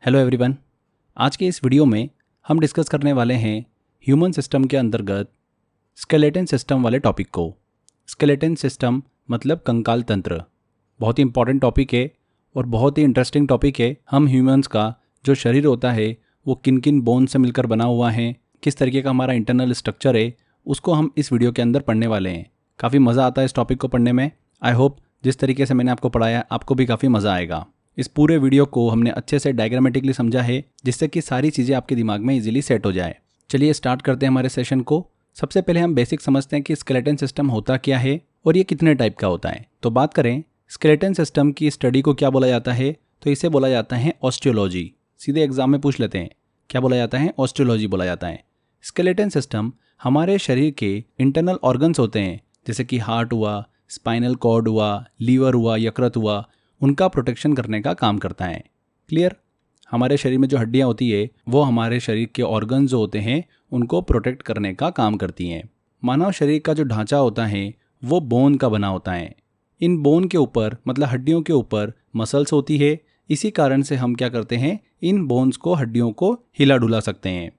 Hello everyone. आज के इस वीडियो में हम डिस्कस करने वाले हैं ह्यूमन सिस्टम के अंतर्गत स्केलेटन सिस्टम वाले टॉपिक को। स्केलेटन सिस्टम मतलब कंकाल तंत्र। बहुत ही इंपॉर्टेंट टॉपिक है और बहुत ही इंटरेस्टिंग टॉपिक है। हम ह्यूमंस का जो शरीर होता है वो किन किन बोन से मिलकर बना हुआ है, किस तरीके का हमारा इंटरनल स्ट्रक्चर है, उसको हम इस वीडियो के अंदर पढ़ने वाले हैं। काफ़ी मज़ा आता है इस टॉपिक को पढ़ने में। आई होप जिस तरीके से मैंने आपको पढ़ाया आपको भी काफ़ी मज़ा आएगा। इस पूरे वीडियो को हमने अच्छे से डायग्रामेटिकली समझा है जिससे कि सारी चीज़ें आपके दिमाग में इजीली सेट हो जाए। चलिए स्टार्ट करते हैं हमारे सेशन को। सबसे पहले हम बेसिक समझते हैं कि स्केलेटन सिस्टम होता क्या है और ये कितने टाइप का होता है। तो बात करें स्केलेटन सिस्टम की स्टडी को क्या बोला जाता है, तो इसे बोला जाता है ऑस्टियोलॉजी। सीधे एग्जाम में पूछ लेते हैं, क्या बोला जाता है? ऑस्टियोलॉजी बोला जाता है। स्केलेटन सिस्टम हमारे शरीर के इंटरनल ऑर्गन्स होते हैं, जैसे कि हार्ट हुआ, स्पाइनल कॉर्ड हुआ, लीवर हुआ, यकृत हुआ, उनका प्रोटेक्शन करने का काम करता है। क्लियर? हमारे शरीर में जो हड्डियां होती है वो हमारे शरीर के ऑर्गन्स जो होते हैं उनको प्रोटेक्ट करने का काम करती हैं। मानव शरीर का जो ढांचा होता है वो बोन का बना होता है। इन बोन के ऊपर मतलब हड्डियों के ऊपर मसल्स होती है। इसी कारण से हम क्या करते हैं, इन बोन्स को, हड्डियों को हिला डुला सकते हैं।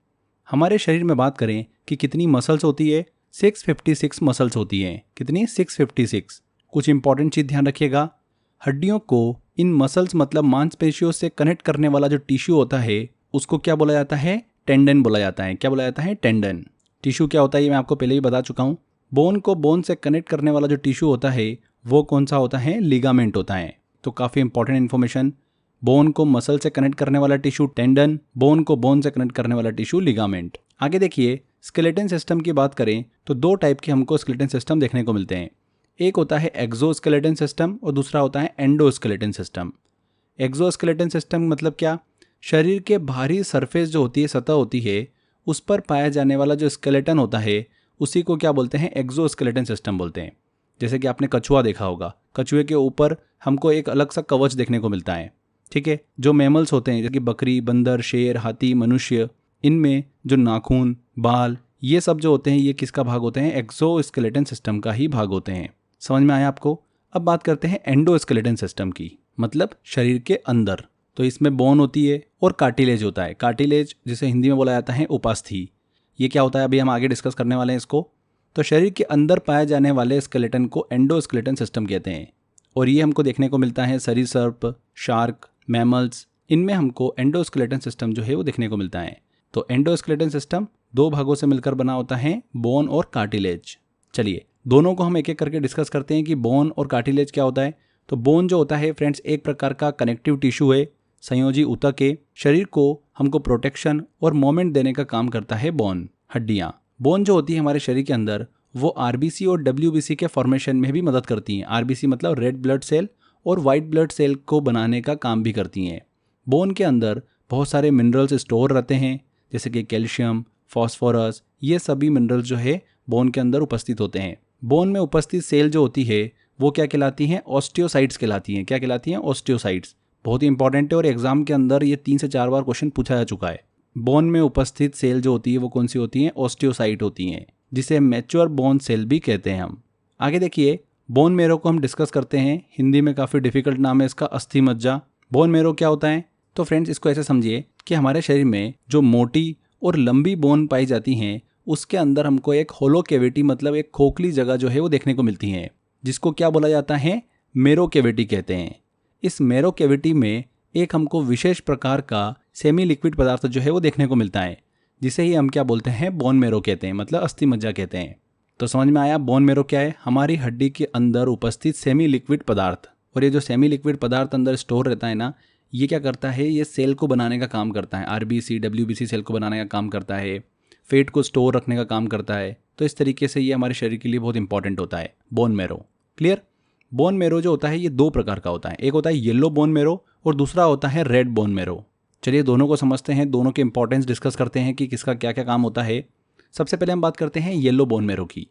हमारे शरीर में बात करें कि कितनी मसल्स होती है, 656 मसल्स होती हैं। कितनी? 656। कुछ इंपॉर्टेंट चीज़ ध्यान रखिएगा, हड्डियों को इन मसल्स मतलब मांसपेशियों से कनेक्ट करने वाला जो टिश्यू होता है उसको क्या बोला जाता है? टेंडन बोला जाता है। क्या बोला जाता है? टेंडन। टिश्यू क्या होता है ये मैं आपको पहले ही बता चुका हूँ। बोन को बोन से कनेक्ट करने वाला जो टिश्यू होता है वो कौन सा होता है? लिगामेंट होता है। तो काफ़ी इंपॉर्टेंट इन्फॉर्मेशन। बोन को मसल से कनेक्ट करने वाला टिश्यू टेंडन, बोन को बोन से कनेक्ट करने वाला टिश्यू लिगामेंट। आगे देखिए, स्केलेटन सिस्टम की बात करें तो दो टाइप के हमको स्केलेटन सिस्टम देखने को मिलते हैं। एक होता है एक्सोस्केलेटन सिस्टम और दूसरा होता है एंडोस्केलेटन सिस्टम। एक्सोस्केलेटन सिस्टम मतलब क्या? शरीर के बाहरी सरफेस जो होती है, सतह होती है, उस पर पाया जाने वाला जो स्केलेटन होता है उसी को क्या बोलते हैं? एक्सोस्केलेटन सिस्टम बोलते हैं। जैसे कि आपने कछुआ देखा होगा, कछुए के ऊपर हमको एक अलग सा कवच देखने को मिलता है। ठीक है। जो मैमल्स होते हैं जैसे कि बकरी, बंदर, शेर, हाथी, मनुष्य, इनमें जो नाखून, बाल, ये सब जो होते हैं ये किसका भाग होते हैं? एक्सोस्केलेटन सिस्टम का ही भाग होते हैं। समझ में आया आपको? अब बात करते हैं एंडोस्केलेटन सिस्टम की, मतलब शरीर के अंदर। तो इसमें बोन होती है और कार्टिलेज होता है। कार्टिलेज जिसे हिंदी में बोला जाता है उपास्थि। ये क्या होता है अभी हम आगे डिस्कस करने वाले हैं इसको। तो शरीर के अंदर पाए जाने वाले स्केलेटन को एंडोस्केलेटन सिस्टम कहते हैं और ये हमको देखने को मिलता है सरीसृप, शार्क, मैमल्स, इनमें हमको एंडोस्केलेटन सिस्टम जो है वो देखने को मिलता है। तो एंडोस्केलेटन सिस्टम दो भागों से मिलकर बना होता है, बोन और कार्टिलेज। चलिए दोनों को हम एक एक करके डिस्कस करते हैं कि बोन और कार्टिलेज क्या होता है। तो बोन जो होता है फ्रेंड्स एक प्रकार का कनेक्टिव टिश्यू है, संयोजी ऊतक है। शरीर को हमको प्रोटेक्शन और मोमेंट देने का काम करता है बोन, हड्डियाँ। बोन जो होती है हमारे शरीर के अंदर वो आरबीसी और डब्ल्यूबीसी के फॉर्मेशन में भी मदद करती हैं। आरबीसी मतलब रेड ब्लड सेल और वाइट ब्लड सेल को बनाने का काम भी करती हैं। बोन के अंदर बहुत सारे मिनरल्स स्टोर रहते हैं जैसे कि कैल्शियम, फॉस्फोरस, ये सभी मिनरल्स जो है बोन के अंदर उपस्थित होते हैं। बोन में उपस्थित सेल जो होती है वो क्या कहलाती हैं? ऑस्टियोसाइट्स कहलाती हैं। क्या कहलाती हैं? ऑस्टियोसाइट्स। बहुत ही इंपॉर्टेंट है और एग्जाम के अंदर ये 3 से 4 बार क्वेश्चन पूछा जा चुका है। बोन में उपस्थित सेल जो होती है वो कौन सी होती हैं? ऑस्टियोसाइट होती हैं, जिसे मैच्योर बोन सेल भी कहते हैं हम। आगे देखिए, बोन मेरो को हम डिस्कस करते हैं। हिंदी में काफ़ी डिफिकल्ट नाम है इसका, अस्थि मज्जा। बोन मेरो क्या होता है? तो फ्रेंड्स इसको ऐसे समझिए कि हमारे शरीर में जो मोटी और लंबी बोन पाई जाती हैं उसके अंदर हमको एक होलो कैविटी मतलब एक खोखली जगह जो है वो देखने को मिलती है, जिसको क्या बोला जाता है? मेरो कैविटी कहते हैं। इस मेरो कैविटी में एक हमको विशेष प्रकार का सेमी लिक्विड पदार्थ जो है वो देखने को मिलता है, जिसे ही हम क्या बोलते हैं? बोन मेरो कहते हैं, मतलब अस्थि मज्जा कहते हैं। तो समझ में आया बोन मेरो क्या है? हमारी हड्डी के अंदर उपस्थित सेमी लिक्विड पदार्थ। और ये जो सेमी लिक्विड पदार्थ अंदर स्टोर रहता है ना, ये क्या करता है? ये सेल को बनाने का काम करता है। आरबीसी, डब्ल्यूबीसी सेल को बनाने का काम करता है, फेट को स्टोर रखने का काम करता है। तो इस तरीके से ये हमारे शरीर के लिए बहुत इंपॉर्टेंट होता है bone marrow. Clear? Bone marrow जो होता है ये दो प्रकार का होता है। एक होता है येलो बोन मेरो और दूसरा होता है रेड बोन मेरो। चलिए दोनों को समझते हैं, दोनों के इंपॉर्टेंस डिस्कस करते हैं कि किसका क्या क्या काम होता है। सबसे पहले हम बात करते हैं येलो बोन मेरो की।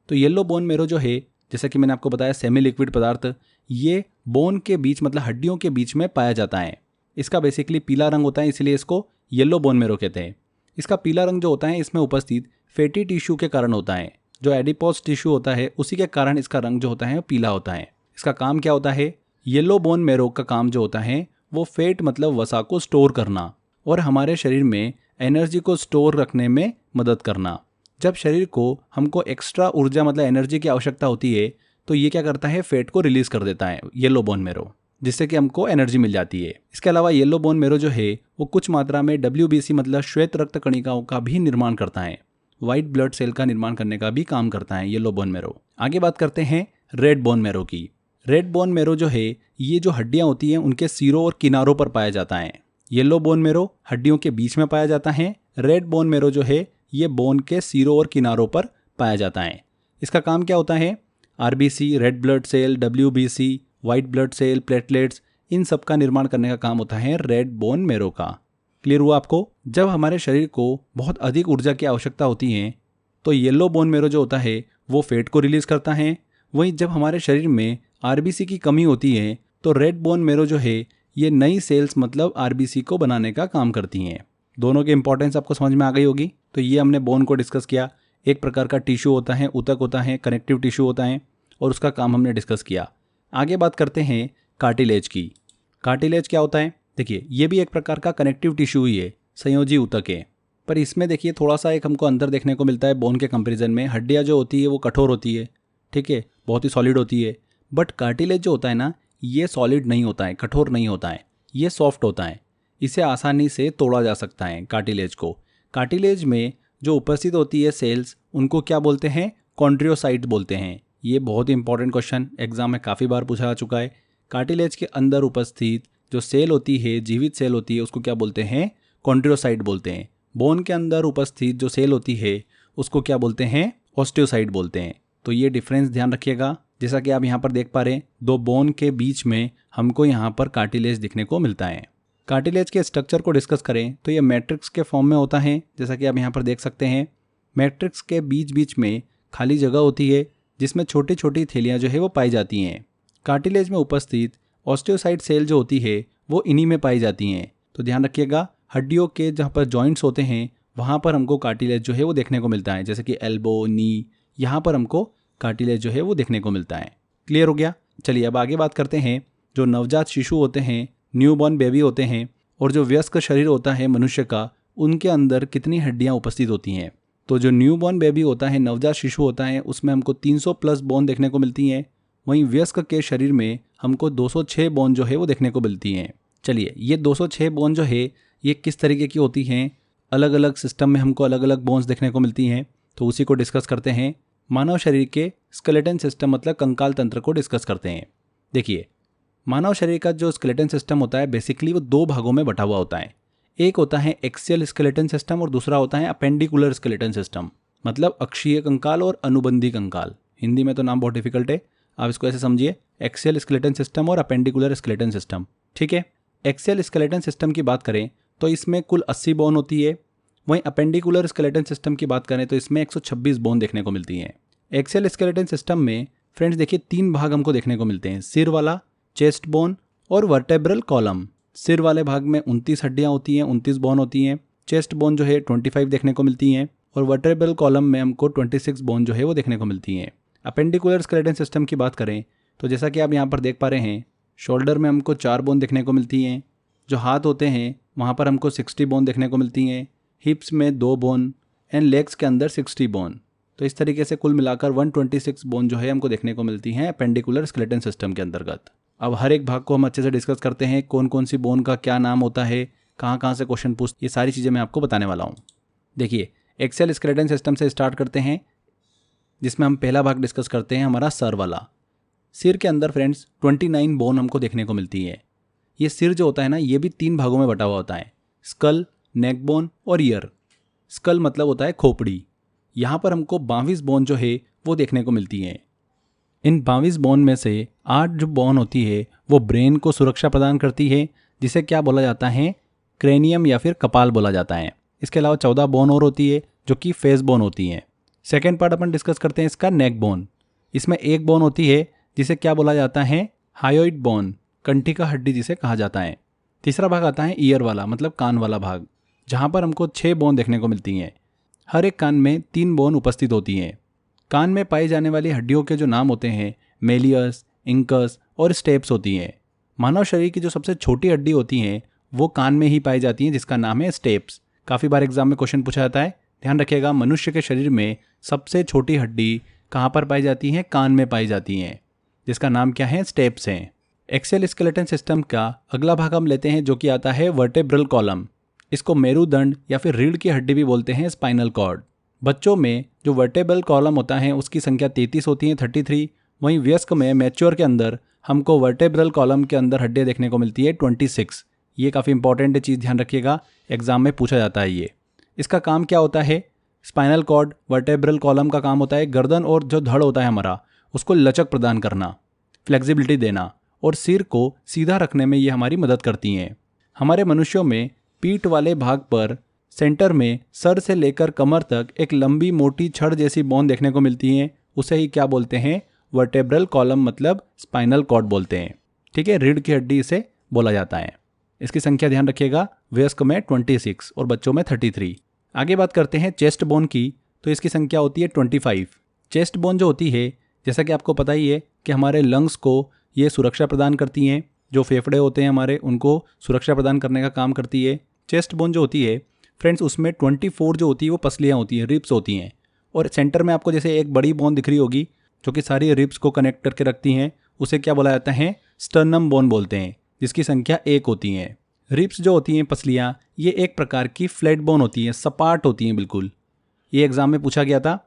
तो येलो बोन मेरो जो है, जैसा कि मैंने आपको बताया, सेमी लिक्विड पदार्थ, ये बोन के बीच मतलब हड्डियों के बीच में पाया जाता है। इसका बेसिकली पीला रंग होता है, इसलिए इसको येलो बोन मेरो कहते हैं। इसका पीला रंग जो होता है इसमें उपस्थित फैटी टिश्यू के कारण होता है। जो एडिपोज टिश्यू होता है उसी के कारण इसका रंग जो होता है पीला होता है। इसका काम क्या होता है? येलो बोन मेरो का काम जो होता है वो फैट मतलब वसा को स्टोर करना और हमारे शरीर में एनर्जी को स्टोर रखने में मदद करना। जब शरीर को हमको एक्स्ट्रा ऊर्जा मतलब एनर्जी की आवश्यकता होती है तो ये क्या करता है, फैट को रिलीज कर देता है येलो बोन मेरो, जिससे कि हमको एनर्जी मिल जाती है। इसके अलावा येलो बोन मेरो जो है वो कुछ मात्रा में WBC मतलब श्वेत रक्त कणिकाओं का भी निर्माण करता है, व्हाइट ब्लड सेल का निर्माण करने का भी काम करता है येलो बोन मेरो। आगे बात करते हैं रेड बोन मेरो की। रेड बोन मेरो जो है ये जो हड्डियां होती हैं उनके सिरों और किनारों पर पाया जाता है। येलो बोन मेरो हड्डियों के बीच में पाया जाता है। रेड बोन मेरो जो है ये बोन के सिरों और किनारों पर पाया जाता है। इसका काम क्या होता है, RBC, red blood cell, WBC, white blood cell, platelets, इन सब का निर्माण करने का काम होता है रेड बोन मेरो का। क्लियर हुआ आपको? जब हमारे शरीर को बहुत अधिक ऊर्जा की आवश्यकता होती है तो येलो बोन मेरो जो होता है वो फैट को रिलीज करता है। वहीं जब हमारे शरीर में RBC की कमी होती है तो रेड बोन मेरो जो है ये नई सेल्स मतलब RBC को बनाने का काम करती हैं। दोनों के इंपॉर्टेंस आपको समझ में आ गई होगी। तो ये हमने बोन को डिस्कस किया। एक प्रकार का टिश्यू होता है, ऊतक होता है, कनेक्टिव टिश्यू होता है और उसका काम हमने डिस्कस किया। आगे बात करते हैं कार्टिलेज की। कार्टिलेज क्या होता है? देखिए ये भी एक प्रकार का कनेक्टिव टिश्यू ही है, संयोजी ऊतक है। पर इसमें देखिए थोड़ा सा एक हमको अंतर देखने को मिलता है बोन के कंपेरिजन में। हड्डियाँ जो होती है वो कठोर होती है, ठीक है, बहुत ही सॉलिड होती है। बट कार्टिलेज जो होता है ना ये सॉलिड नहीं होता है, कठोर नहीं होता है, ये सॉफ्ट होता है। इसे आसानी से तोड़ा जा सकता है कार्टिलेज को। कार्टिलेज में जो उपस्थित होती है सेल्स उनको क्या बोलते हैं? कॉन्ड्रियोसाइट बोलते हैं। ये बहुत ही इंपॉर्टेंट क्वेश्चन एग्जाम में काफ़ी बार पूछा जा चुका है। कार्टिलेज के अंदर उपस्थित जो सेल होती है, जीवित सेल होती है, उसको क्या बोलते हैं? कॉन्ड्रियोसाइट बोलते हैं। बोन के अंदर उपस्थित जो सेल होती है उसको क्या बोलते हैं? ऑस्टियोसाइट बोलते हैं। तो ये डिफरेंस ध्यान रखिएगा। जैसा कि आप यहाँ पर देख पा रहे हैं, दो बोन के बीच में हमको यहाँ पर कार्टिलेज दिखने को मिलता है। कार्टिलेज के स्ट्रक्चर को डिस्कस करें तो ये मैट्रिक्स के फॉर्म में होता है, जैसा कि आप यहाँ पर देख सकते हैं। मैट्रिक्स के बीच बीच में खाली जगह होती है जिसमें छोटी छोटी थैलियाँ जो है वो पाई जाती हैं। कार्टिलेज में उपस्थित ऑस्टियोसाइट सेल जो होती है वो इन्हीं में पाई जाती हैं। तो ध्यान रखिएगा, हड्डियों के जहाँ पर जॉइंट्स होते हैं वहाँ पर हमको कार्टिलेज जो है वो देखने को मिलता है, जैसे कि एल्बो, नी, यहाँ पर हमको कार्टिलेज जो है वो देखने को मिलता है। क्लियर हो गया? चलिए अब आगे बात करते हैं। जो नवजात शिशु होते हैं, न्यूबॉर्न बेबी होते हैं, और जो वयस्क शरीर होता है मनुष्य का, उनके अंदर कितनी हड्डियां उपस्थित होती हैं। तो जो न्यूबॉर्न बेबी होता है, नवजात शिशु होता है, उसमें हमको 300 प्लस बोन देखने को मिलती हैं। वहीं वयस्क के शरीर में हमको 206 बोन जो है वो देखने को मिलती हैं। चलिए ये 206 बोन जो है ये किस तरीके की होती हैं, अलग अलग सिस्टम में हमको अलग अलग बोन्स देखने को मिलती हैं, तो उसी को डिस्कस करते हैं। मानव शरीर के स्केलेटन सिस्टम मतलब कंकाल तंत्र को डिस्कस करते हैं। देखिए मानव शरीर का जो स्केलेटन सिस्टम होता है बेसिकली वो दो भागों में बटा हुआ होता है। एक होता है एक्सियल स्केलेटन सिस्टम और दूसरा होता है अपेंडिकुलर स्केलेटन सिस्टम, मतलब अक्षीय कंकाल और अनुबंधी कंकाल। हिंदी में तो नाम बहुत डिफिकल्ट है, आप इसको ऐसे समझिए, एक्सियल स्केलेटन सिस्टम और अपेंडिकुलर स्केलेटन सिस्टम। ठीक है, एक्सियल स्केलेटन सिस्टम की बात करें तो इसमें कुल 80 बोन होती है। वहीं अपेंडिकुलर स्केलेटन सिस्टम की बात करें तो इसमें 126 बोन देखने को मिलती हैं। एक्सियल स्केलेटन सिस्टम में फ्रेंड्स देखिए 3 भाग हमको देखने को मिलते हैं, सिर वाला, चेस्ट बोन और वर्टेब्रल कॉलम। सिर वाले भाग में 29 हड्डियां होती हैं, 29 बोन होती हैं। चेस्ट बोन जो है 25 देखने को मिलती हैं और वर्टेब्रल कॉलम में हमको 26 बोन जो है वो देखने को मिलती हैं। अपेंडिकुलर स्केलेटन सिस्टम की बात करें तो जैसा कि आप यहाँ पर देख पा रहे हैं, शोल्डर में हमको 4 बोन देखने को मिलती हैं। जो हाथ होते हैं वहाँ पर हमको 60 बोन देखने को मिलती हैं। हिप्स में 2 बोन एंड लेग्स के अंदर 60 बोन। तो इस तरीके से कुल मिलाकर 126 बोन जो है हमको देखने को मिलती हैं अपेंडिकुलर स्केलेटन सिस्टम के अंतर्गत। अब हर एक भाग को हम अच्छे से डिस्कस करते हैं, कौन कौन सी बोन का क्या नाम होता है, कहाँ कहाँ से क्वेश्चन पूछ, ये सारी चीज़ें मैं आपको बताने वाला हूँ। देखिए एक्सियल स्केलेटन सिस्टम से स्टार्ट करते हैं, जिसमें हम पहला भाग डिस्कस करते हैं हमारा सर वाला। सिर के अंदर फ्रेंड्स 29 बोन हमको देखने को मिलती है। ये सिर जो होता है ना ये भी 3 भागों में बटा हुआ होता है, स्कल, नेक बोन और ईयर। स्कल मतलब होता है खोपड़ी। यहाँ पर हमको 22 बोन जो है वो देखने को मिलती है। इन 22 बोन में से 8 जो बोन होती है वो ब्रेन को सुरक्षा प्रदान करती है, जिसे क्या बोला जाता है, क्रेनियम या फिर कपाल बोला जाता है। इसके अलावा 14 बोन और होती है जो कि फेस बोन होती हैं। सेकेंड पार्ट अपन डिस्कस करते हैं इसका, नेक बोन। इसमें 1 बोन होती है जिसे क्या बोला जाता है, हायोइड बोन, कंठी का हड्डी जिसे कहा जाता है। तीसरा भाग आता है ईयर वाला, मतलब कान वाला भाग, जहाँ पर हमको 6 बोन देखने को मिलती हैं। हर एक कान में 3 बोन उपस्थित होती हैं। कान में पाई जाने वाली हड्डियों के जो नाम होते हैं, मेलियस, इंकस और स्टेप्स होती हैं। मानव शरीर की जो सबसे छोटी हड्डी होती हैं वो कान में ही पाई जाती हैं, जिसका नाम है स्टेप्स। काफ़ी बार एग्जाम में क्वेश्चन पूछा जाता है, ध्यान रखिएगा, मनुष्य के शरीर में सबसे छोटी हड्डी कहाँ पर पाई जाती है? कान में पाई जाती हैं, जिसका नाम क्या है? स्टेप्स हैं। एक्सेल स्केलेटन सिस्टम का अगला भाग हम लेते हैं, जो कि आता है वर्टेब्रल कॉलम। इसको मेरुदंड या फिर रीढ़ की हड्डी भी बोलते हैं, स्पाइनल कॉर्ड। बच्चों में जो वर्टेब्रल कॉलम होता है उसकी संख्या 33 होती है, 33। वहीं वयस्क में, मैच्योर के अंदर हमको वर्टेब्रल कॉलम के अंदर हड्डियाँ देखने को मिलती है 26। ये काफ़ी इंपॉर्टेंट चीज़, ध्यान रखिएगा, एग्जाम में पूछा जाता है ये। इसका काम क्या होता है? स्पाइनल कॉर्ड, वर्टेब्रल कॉलम का काम होता है गर्दन और जो धड़ होता है हमारा, उसको लचक प्रदान करना, फ्लेक्सिबिलिटी देना, और सिर को सीधा रखने में ये हमारी मदद करती हैं। हमारे मनुष्यों में पीठ वाले भाग पर सेंटर में सर से लेकर कमर तक एक लंबी मोटी छड़ जैसी बोन देखने को मिलती है, उसे ही क्या बोलते हैं? वर्टेब्रल कॉलम, मतलब स्पाइनल कॉर्ड बोलते हैं। ठीक है, रीढ़ की हड्डी इसे बोला जाता है। इसकी संख्या ध्यान रखिएगा, वयस्क में 26 और बच्चों में 33। आगे बात करते हैं चेस्ट बोन की, तो इसकी संख्या होती है 25। चेस्ट बोन जो होती है, जैसा कि आपको पता ही है कि हमारे लंग्स को ये सुरक्षा प्रदान करती हैं, जो फेफड़े होते हैं हमारे उनको सुरक्षा प्रदान करने का काम करती है। चेस्ट बोन जो होती है फ्रेंड्स, उसमें 24 जो होती है वो पसलियाँ होती हैं, रिब्स होती हैं, और सेंटर में आपको जैसे एक बड़ी बोन दिख रही होगी जो कि सारी रिब्स को कनेक्ट करके रखती हैं, उसे क्या बोला जाता है? स्टर्नम बोन बोलते हैं, जिसकी संख्या 1 होती है। रिब्स जो होती हैं, पसलियाँ, ये एक प्रकार की फ्लैट बोन होती हैं, सपाट होती हैं बिल्कुल। ये एग्जाम में पूछा गया था।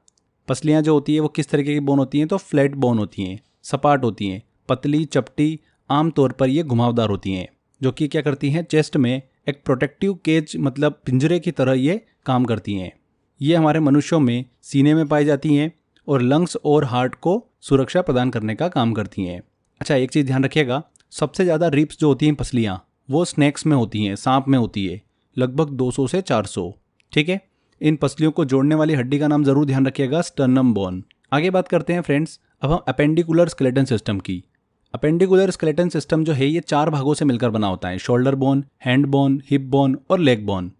पसलियाँ जो होती है वो किस तरीके की बोन होती हैं? तो फ्लैट बोन होती हैं, सपाट होती हैं, पतली चपटी, आमतौर पर ये घुमावदार होती हैं, जो कि क्या करती हैं? चेस्ट में एक प्रोटेक्टिव केज, मतलब पिंजरे की तरह ये काम करती हैं। ये हमारे मनुष्यों में सीने में पाई जाती हैं और लंग्स और हार्ट को सुरक्षा प्रदान करने का काम करती हैं। अच्छा, एक चीज़ ध्यान रखिएगा, सबसे ज़्यादा रिब्स जो होती हैं, पसलियाँ, वो स्नेक्स में होती हैं, सांप में होती है, लगभग 200 से 400। ठीक है, इन पसलियों को जोड़ने वाली हड्डी का नाम जरूर ध्यान रखिएगा, स्टर्नम बोन। आगे बात करते हैं फ्रेंड्स, अब हम अपेंडिकुलर स्केलेटन सिस्टम की। अपेंडिकुलर स्केलेटन सिस्टम जो है ये 4 भागों से मिलकर बना होता है, shoulder bone, hand bone, hip bone और लेग बोन।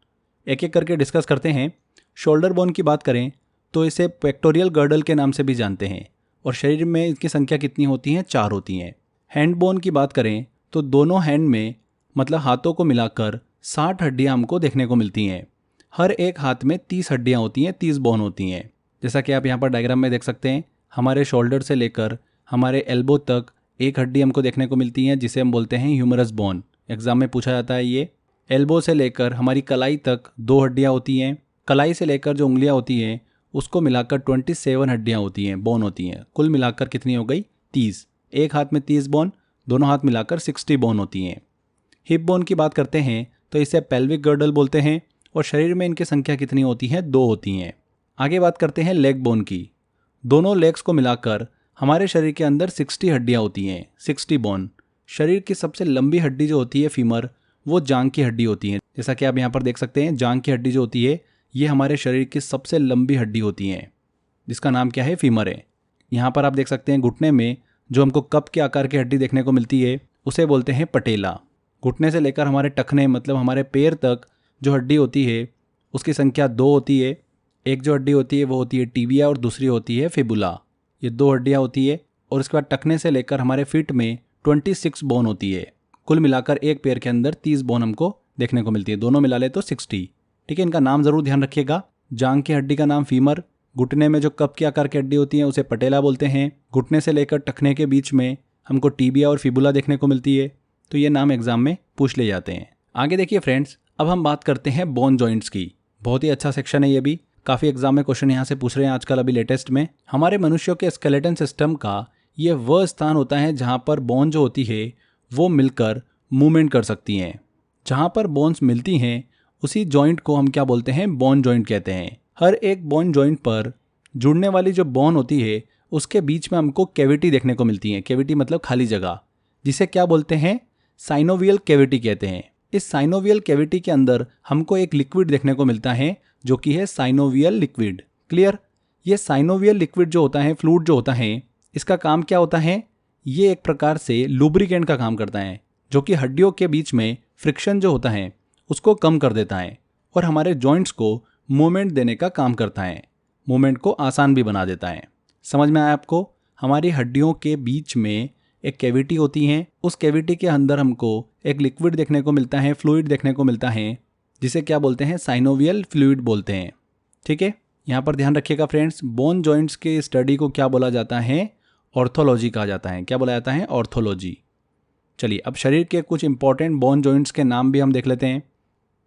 एक एक करके डिस्कस करते हैं। शोल्डर बोन की बात करें तो इसे पेक्टोरियल गर्डल के नाम से भी जानते हैं, और शरीर में इसकी संख्या कितनी होती हैं? 4 होती हैं। हैंड बोन की बात करें तो दोनों हैंड में, मतलब हाथों को मिलाकर 60 हड्डियाँ हमको देखने को मिलती हैं। हर एक हाथ में 30 हड्डियाँ होती हैं, 30 बोन होती हैं। जैसा कि आप यहाँ पर डायग्राम में देख सकते हैं, हमारे शोल्डर से लेकर हमारे एल्बो तक एक हड्डी हमको देखने को मिलती है, जिसे हम बोलते हैं ह्यूमरस बोन। एग्जाम में पूछा जाता है ये। एल्बो से लेकर हमारी कलाई तक 2 हड्डियाँ होती हैं। कलाई से लेकर जो उंगलियाँ होती हैं उसको मिलाकर 27 हड्डियाँ होती हैं, बोन होती हैं। कुल मिलाकर कितनी हो गई? 30। एक हाथ में 30 बोन, दोनों हाथ मिलाकर 60 बोन होती हैं। हिप बोन की बात करते हैं तो इसे पेल्विक गर्डल बोलते हैं, और शरीर में इनकी संख्या कितनी होती है? 2 होती हैं। आगे बात करते हैं लेग बोन की। दोनों लेग्स को मिलाकर हमारे शरीर के अंदर 60 हड्डियाँ होती हैं, 60 बोन। शरीर की सबसे लंबी हड्डी जो होती है, फीमर, वो जांघ की हड्डी होती है। जैसा कि आप यहाँ पर देख सकते हैं, जांघ की हड्डी जो होती है ये हमारे शरीर की सबसे लंबी हड्डी होती है, जिसका नाम क्या है? फीमर है। यहाँ पर आप देख सकते हैं घुटने में जो हमको कप के आकार की हड्डी देखने को मिलती है उसे बोलते हैं पटेला। घुटने से लेकर हमारे टखने, मतलब हमारे पैर तक जो हड्डी होती है उसकी संख्या 2 होती है। एक जो हड्डी होती है वो होती है टिबिया और दूसरी होती है फिबुला। ये 2 हड्डियाँ होती है, और उसके बाद टखने से लेकर हमारे फीट में 26 बोन होती है। कुल मिलाकर एक पैर के अंदर 30 बोन हमको देखने को मिलती है, दोनों मिला ले तो 60। ठीक है, इनका नाम जरूर ध्यान रखिएगा। जांघ की हड्डी का नाम फीमर, घुटने में जो कप के आकार की हड्डी होती है उसे पटेला बोलते हैं, घुटने से लेकर टखने के बीच में हमको टिबिया और फिबुला देखने को मिलती है। तो ये नाम एग्जाम में पूछ ले जाते हैं। आगे देखिए फ्रेंड्स, अब हम बात करते हैं बोन जॉइंट्स की। बहुत ही अच्छा सेक्शन है ये भी, काफ़ी एग्जाम में क्वेश्चन यहाँ से पूछ रहे हैं आजकल अभी लेटेस्ट में। हमारे मनुष्यों के स्केलेटन सिस्टम का ये वह स्थान होता है जहाँ पर बोन जो होती है वो मिलकर मूवमेंट कर सकती हैं। जहाँ पर बोन्स मिलती हैं उसी जॉइंट को हम क्या बोलते हैं? बोन जॉइंट कहते हैं। हर एक बोन जॉइंट पर जुड़ने वाली जो बोन होती है उसके बीच में हमको कैविटी देखने को मिलती है। कैविटी मतलब खाली जगह, जिसे क्या बोलते हैं? साइनोवियल कैविटी कहते हैं। इस साइनोवियल कैविटी के अंदर हमको एक लिक्विड देखने को मिलता है जो कि है साइनोवियल लिक्विड। क्लियर? ये साइनोवियल लिक्विड जो होता है, फ्लूइड जो होता है, इसका काम क्या होता है? ये एक प्रकार से लुब्रिकेंट का काम करता है, जो कि हड्डियों के बीच में फ्रिक्शन जो होता है उसको कम कर देता है और हमारे जॉइंट्स को मूवमेंट देने का काम करता है, मूवमेंट को आसान भी बना देता है। समझ में आया आपको? हमारी हड्डियों के बीच में एक कैविटी होती है, उस कैविटी के अंदर हमको एक लिक्विड देखने को मिलता है, फ्लूइड देखने को मिलता है, जिसे क्या बोलते हैं, साइनोवियल फ्लूइड बोलते हैं। ठीक है, यहाँ पर ध्यान रखिएगा फ्रेंड्स, बोन जॉइंट्स के स्टडी को क्या बोला जाता है, ऑर्थोलॉजी कहा जाता है। क्या बोला जाता है, ऑर्थोलॉजी। चलिए अब शरीर के कुछ इंपॉर्टेंट बोन जॉइंट्स के नाम भी हम देख लेते हैं,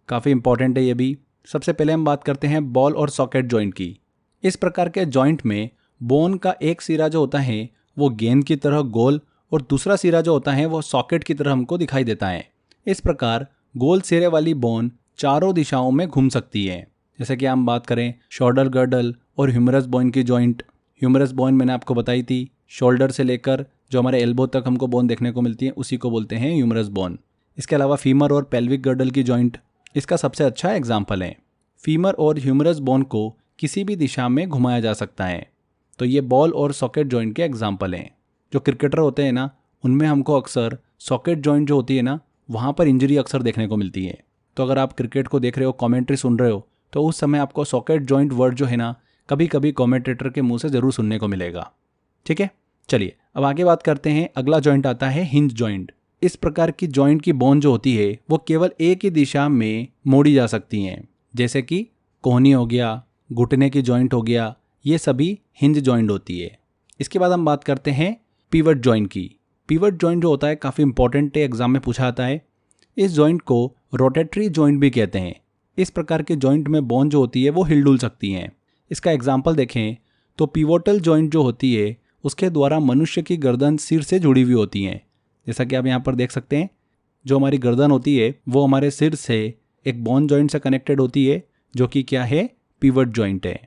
काफ़ी इंपॉर्टेंट है ये भी। सबसे पहले हम बात करते हैं बॉल और सॉकेट जॉइंट की। इस प्रकार के जॉइंट में बोन का एक सिरा जो होता है वो गेंद की तरह गोल और दूसरा सिरा जो होता है वो सॉकेट की तरह हमको दिखाई देता है। इस प्रकार गोल सिरे वाली बोन चारों दिशाओं में घूम सकती है। जैसे कि हम बात करें शोल्डर गर्डल और ह्यूमरस बोन की जॉइंट। ह्यूमरस बोन मैंने आपको बताई थी, शोल्डर से लेकर जो हमारे एल्बो तक हमको बोन देखने को मिलती है उसी को बोलते हैं ह्यूमरस बोन। इसके अलावा फीमर और पेल्विक गर्डल की जॉइंट इसका सबसे अच्छा एग्जाम्पल है। फीमर और ह्यूमरस बोन को किसी भी दिशा में घुमाया जा सकता है। तो ये बॉल और सॉकेट जॉइंट के एग्जाम्पल हैं। जो क्रिकेटर होते हैं ना, उनमें हमको अक्सर सॉकेट जॉइंट जो होती है ना, वहाँ पर इंजरी अक्सर देखने को मिलती है। तो अगर आप क्रिकेट को देख रहे हो, कमेंट्री सुन रहे हो, तो उस समय आपको सॉकेट जॉइंट वर्ड जो है ना, कभी कभी कमेंटेटर के मुंह से ज़रूर सुनने को मिलेगा। ठीक है, चलिए अब आगे बात करते हैं। अगला जॉइंट आता है हिंज जॉइंट। इस प्रकार की जॉइंट की बोन जो होती है वो केवल एक ही दिशा में मोड़ी जा सकती हैं, जैसे कि कोहनी हो गया, घुटने की जॉइंट हो गया, ये सभी हिंज जॉइंट होती है। इसके बाद हम बात करते हैं पिवट जॉइंट की। पिवट जॉइंट जो होता है काफ़ी इंपॉर्टेंट है, एग्जाम में पूछा आता है। इस जॉइंट को रोटेटरी जॉइंट भी कहते हैं। इस प्रकार के जॉइंट में बोन जो होती है वो हिलडुल सकती हैं। इसका एग्जाम्पल देखें तो पिवोटल जॉइंट जो होती है उसके द्वारा मनुष्य की गर्दन सिर से जुड़ी हुई होती हैं। जैसा कि आप यहाँ पर देख सकते हैं, जो हमारी गर्दन होती है वो हमारे सिर से एक बोन जॉइंट से कनेक्टेड होती है, जो कि क्या है, पिवट जॉइंट है।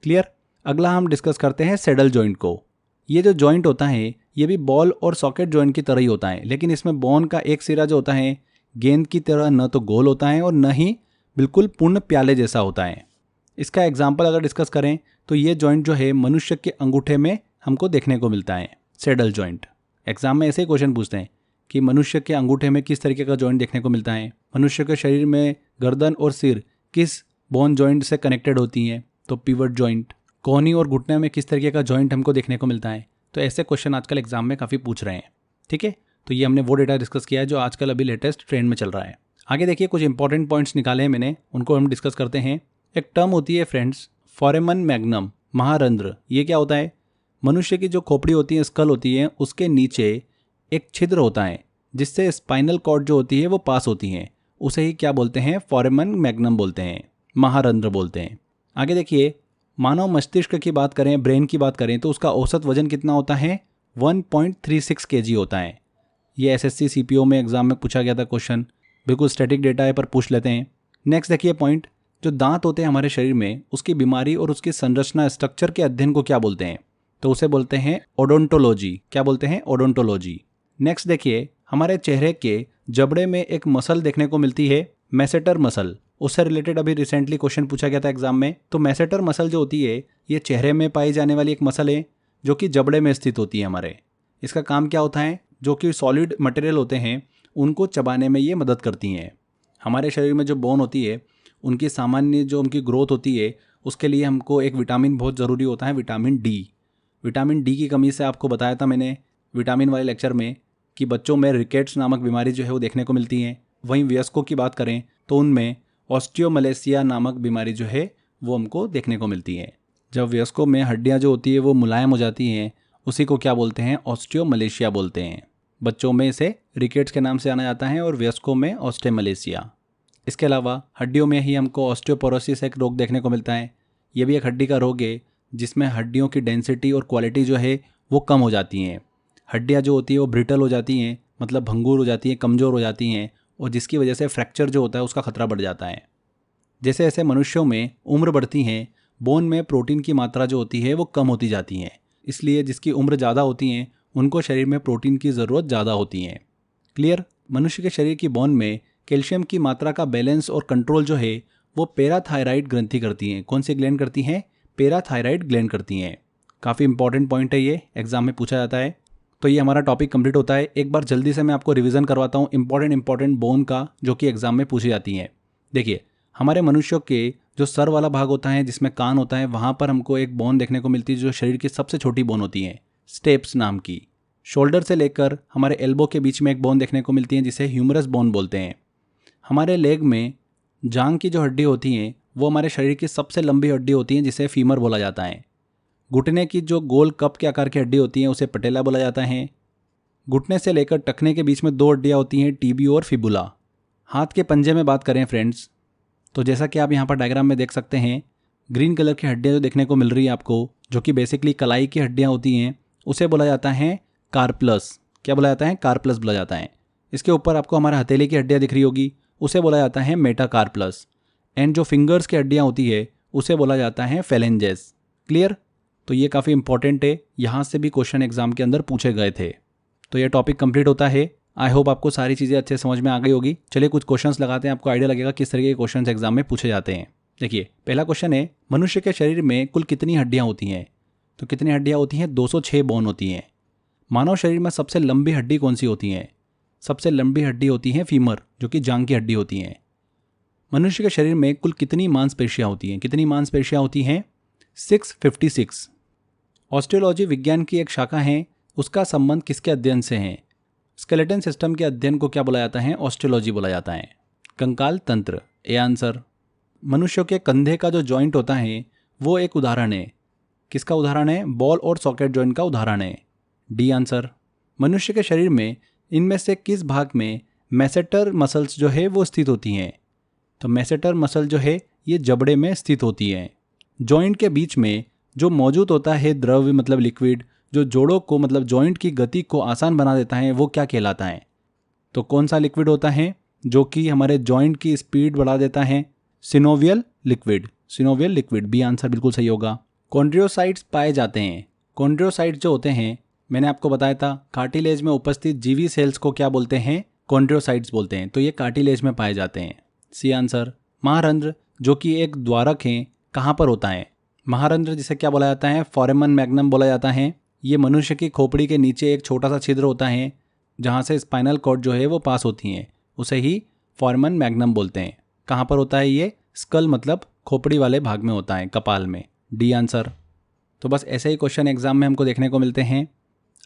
क्लियर। अगला हम डिस्कस करते हैं सैडल जॉइंट को। ये जो जॉइंट होता है ये भी बॉल और सॉकेट जॉइंट की तरह ही होता है, लेकिन इसमें बोन का एक सिरा जो होता है गेंद की तरह न तो गोल होता है और न ही बिल्कुल पूर्ण प्याले जैसा होता है। इसका एग्जाम्पल अगर डिस्कस करें तो ये जॉइंट जो है मनुष्य के अंगूठे में हमको देखने को मिलता है, सैडल जॉइंट। एग्जाम में ऐसे ही क्वेश्चन पूछते हैं कि मनुष्य के अंगूठे में किस तरीके का जॉइंट देखने को मिलता है, मनुष्य के शरीर में गर्दन और सिर किस बोन जॉइंट से कनेक्टेड होती हैं, तो पिवट जॉइंट। कोहनी और घुटने में किस तरीके का जॉइंट हमको देखने को मिलता है। तो ऐसे क्वेश्चन आजकल एग्जाम में काफ़ी पूछ रहे हैं। ठीक है, तो ये हमने वो डेटा डिस्कस किया है जो आजकल अभी लेटेस्ट ट्रेंड में चल रहा है। आगे देखिए कुछ इंपॉर्टेंट पॉइंट्स निकाले हैं मैंने, उनको हम डिस्कस करते हैं। एक टर्म होती है फ्रेंड्स, फोरेमन मैग्नम, महारंध्र। ये क्या होता है, मनुष्य की जो खोपड़ी होती है, स्कल होती है, उसके नीचे एक छिद्र होता है जिससे स्पाइनल कॉर्ड जो होती है वो पास होती है। उसे ही क्या बोलते हैं, फोरेमन मैग्नम बोलते हैं, महारंध्र बोलते हैं। आगे देखिए, मानव मस्तिष्क की बात करें, ब्रेन की बात करें, तो उसका औसत वजन कितना होता है, 1.36 kg होता है। ये एसएससी सीपीओ में एग्जाम में पूछा गया था क्वेश्चन, बिल्कुल स्टैटिक डेटा है पर पूछ लेते हैं। नेक्स्ट देखिए पॉइंट, जो दांत होते हैं हमारे शरीर में, उसकी बीमारी और उसकी संरचना, स्ट्रक्चर के अध्ययन को क्या बोलते हैं, तो उसे बोलते हैं ओडोंटोलॉजी। क्या बोलते हैं, ओडोंटोलॉजी। नेक्स्ट देखिए, हमारे चेहरे के जबड़े में एक मसल देखने को मिलती है, मैसेटर मसल। उससे रिलेटेड अभी रिसेंटली क्वेश्चन पूछा गया था एग्जाम में। तो मैसेटर मसल जो होती है ये चेहरे में पाई जाने वाली एक मसल है जो कि जबड़े में स्थित होती है हमारे। इसका काम क्या होता है, जो कि सॉलिड मटेरियल होते हैं उनको चबाने में ये मदद करती हैं। हमारे शरीर में जो बोन होती है उनकी सामान्य जो उनकी ग्रोथ होती है उसके लिए हमको एक विटामिन बहुत ज़रूरी होता है, विटामिन डी। विटामिन डी की कमी से आपको बताया था मैंने विटामिन वाले लेक्चर में कि बच्चों में रिकेट्स नामक बीमारी जो है वो देखने को मिलती है। वहीं वयस्कों की बात करें तो उनमें ऑस्टियोमलेशिया नामक बीमारी जो है वो हमको देखने को मिलती है। जब वयस्कों में हड्डियां जो होती है वो मुलायम हो जाती हैं, उसी को क्या बोलते हैं, ऑस्टियोमलेशिया बोलते हैं। बच्चों में इसे रिकेट्स के नाम से जाना जाता है और वयस्कों में ऑस्टियोमलेशिया। इसके अलावा हड्डियों में ही हमको ऑस्टियोपोरोसिस एक रोग देखने को मिलता है। ये भी एक हड्डी का रोग है जिसमें हड्डियों की डेंसिटी और क्वालिटी जो है वो कम हो जाती हैं। हड्डियाँ जो होती है वो ब्रिटल हो जाती हैं, मतलब भंगुर हो जाती हैं, कमज़ोर हो जाती हैं, और जिसकी वजह से फ्रैक्चर जो होता है उसका खतरा बढ़ जाता है। जैसे जैसे मनुष्यों में उम्र बढ़ती है, बोन में प्रोटीन की मात्रा जो होती है वो कम होती जाती है। इसलिए जिसकी उम्र ज़्यादा होती है उनको शरीर में प्रोटीन की ज़रूरत ज़्यादा होती है। क्लियर। मनुष्य के शरीर की बोन में कैल्शियम की मात्रा का बैलेंस और कंट्रोल जो है वो पैराथायराइड ग्रंथि करती हैं। कौन सी ग्लैंड करती हैं, पैराथायराइड ग्लैंड करती हैं। काफ़ी इंपॉर्टेंट पॉइंट है, ये एग्जाम में पूछा जाता है। तो ये हमारा टॉपिक कंप्लीट होता है। एक बार जल्दी से मैं आपको रिवीजन करवाता हूँ इंपॉर्टेंट बोन का, जो कि एग्जाम में पूछी जाती हैं। देखिए, हमारे मनुष्यों के जो सर वाला भाग होता है जिसमें कान होता है, वहाँ पर हमको एक बोन देखने को मिलती है जो शरीर की सबसे छोटी बोन होती है, स्टेप्स नाम की। शोल्डर से लेकर हमारे एल्बो के बीच में एक बोन देखने को मिलती है जिसे ह्यूमरस बोन बोलते हैं। हमारे लेग में जांग की जो हड्डी होती हैं वो हमारे शरीर की सबसे लंबी हड्डी होती है जिसे फीमर बोला जाता है। घुटने की जो गोल कप के आकार की हड्डी होती है उसे पटेला बोला जाता है। घुटने से लेकर टखने के बीच में 2 हड्डियाँ होती हैं, टीबी और फिबुला। हाथ के पंजे में बात करें फ्रेंड्स, तो जैसा कि आप यहाँ पर डायग्राम में देख सकते हैं, ग्रीन कलर की हड्डियाँ जो देखने को मिल रही है आपको, जो कि बेसिकली कलाई की हड्डियाँ होती हैं, उसे बोला जाता है कार्पलस। क्या बोला जाता है? कार्पलस बोला जाता है। इसके ऊपर आपको हमारा हथेली की हड्डियाँ दिख रही होगी, उसे बोला जाता है मेटाकार्पलस। एंड जो फिंगर्स की हड्डियाँ होती है उसे बोला जाता है फेलेंजेस। क्लियर? तो ये काफ़ी इंपॉर्टेंट है, यहाँ से भी क्वेश्चन एग्जाम के अंदर पूछे गए थे। तो ये टॉपिक कंप्लीट होता है। आई होप आपको सारी चीज़ें अच्छे समझ में आ गई होगी। चलिए कुछ क्वेश्चंस लगाते हैं, आपको आइडिया लगेगा किस तरीके के क्वेश्चंस एग्जाम में पूछे जाते हैं। देखिए पहला क्वेश्चन है, मनुष्य के शरीर में कुल कितनी हड्डियाँ होती हैं? तो कितनी हड्डियाँ होती हैं? 206 बोन होती हैं। मानव शरीर में सबसे लंबी हड्डी कौन सी होती है? सबसे लंबी हड्डी होती है फीमर, जो कि जांग की हड्डी होती है। मनुष्य के शरीर में कुल कितनी मांसपेशियाँ होती हैं? कितनी मांसपेशियाँ होती हैं? 656। ऑस्टियोलॉजी विज्ञान की एक शाखा है, उसका संबंध किसके अध्ययन से है? स्केलेटन सिस्टम के अध्ययन को क्या बोला जाता है? ऑस्टियोलॉजी बोला जाता है। कंकाल तंत्र, ए आंसर। मनुष्यों के कंधे का जो जॉइंट होता है वो एक उदाहरण है। किसका उदाहरण है? बॉल और सॉकेट जॉइंट का उदाहरण है, डी आंसर। मनुष्य के शरीर में इनमें से किस भाग में मैसेटर मसल्स जो है वो स्थित होती हैं? तो मैसेटर मसल जो है ये जबड़े में स्थित होती है। जॉइंट के बीच में जो मौजूद होता है द्रव्य मतलब लिक्विड, जो जोड़ों को मतलब जॉइंट की गति को आसान बना देता है, वो क्या कहलाता है? तो कौन सा लिक्विड होता है जो कि हमारे जॉइंट की स्पीड बढ़ा देता है? Synovial liquid, synovial liquid, B answer बिल्कुल सही होगा। कॉन्ड्रियोसाइट्स पाए जाते हैं। कॉन्ड्रियोसाइट्स जो होते हैं, मैंने आपको बताया था, कार्टिलेज में उपस्थित जीवी सेल्स को क्या बोलते हैं? कॉन्ड्रियोसाइट्स बोलते हैं। तो ये कार्टिलेज में पाए जाते हैं, सी आंसर। महारंध्र जो कि एक द्वारक है, कहाँ पर होता है? महारंध्र जिसे क्या बोला जाता है? फोरेमन मैग्नम बोला जाता है। ये मनुष्य की खोपड़ी के नीचे एक छोटा सा छिद्र होता है जहाँ से स्पाइनल कॉर्ड जो है वो पास होती हैं, उसे ही फोरेमन मैग्नम बोलते हैं। कहाँ पर होता है ये? स्कल मतलब खोपड़ी वाले भाग में होता है, कपाल में, डी आंसर। तो बस ऐसे ही क्वेश्चन एग्जाम में हमको देखने को मिलते हैं।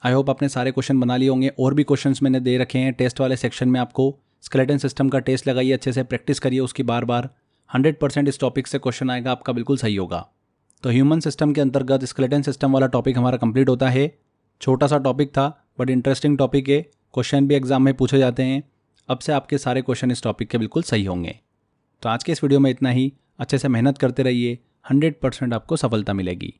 आई होप आपने सारे क्वेश्चन बना लिए होंगे। और भी क्वेश्चंस मैंने दे रखे हैं टेस्ट वाले सेक्शन में। आपको स्केलेटन सिस्टम का टेस्ट लगाइए, अच्छे से प्रैक्टिस करिए उसकी बार बार। 100% इस टॉपिक से क्वेश्चन आएगा आपका, बिल्कुल सही होगा। तो ह्यूमन सिस्टम के अंतर्गत स्केलेटन सिस्टम वाला टॉपिक हमारा कंप्लीट होता है। छोटा सा टॉपिक था बट इंटरेस्टिंग टॉपिक है, क्वेश्चन भी एग्जाम में पूछे जाते हैं। अब से आपके सारे क्वेश्चन इस टॉपिक के बिल्कुल सही होंगे। तो आज के इस वीडियो में इतना ही। अच्छे से मेहनत करते रहिए, 100% आपको सफलता मिलेगी।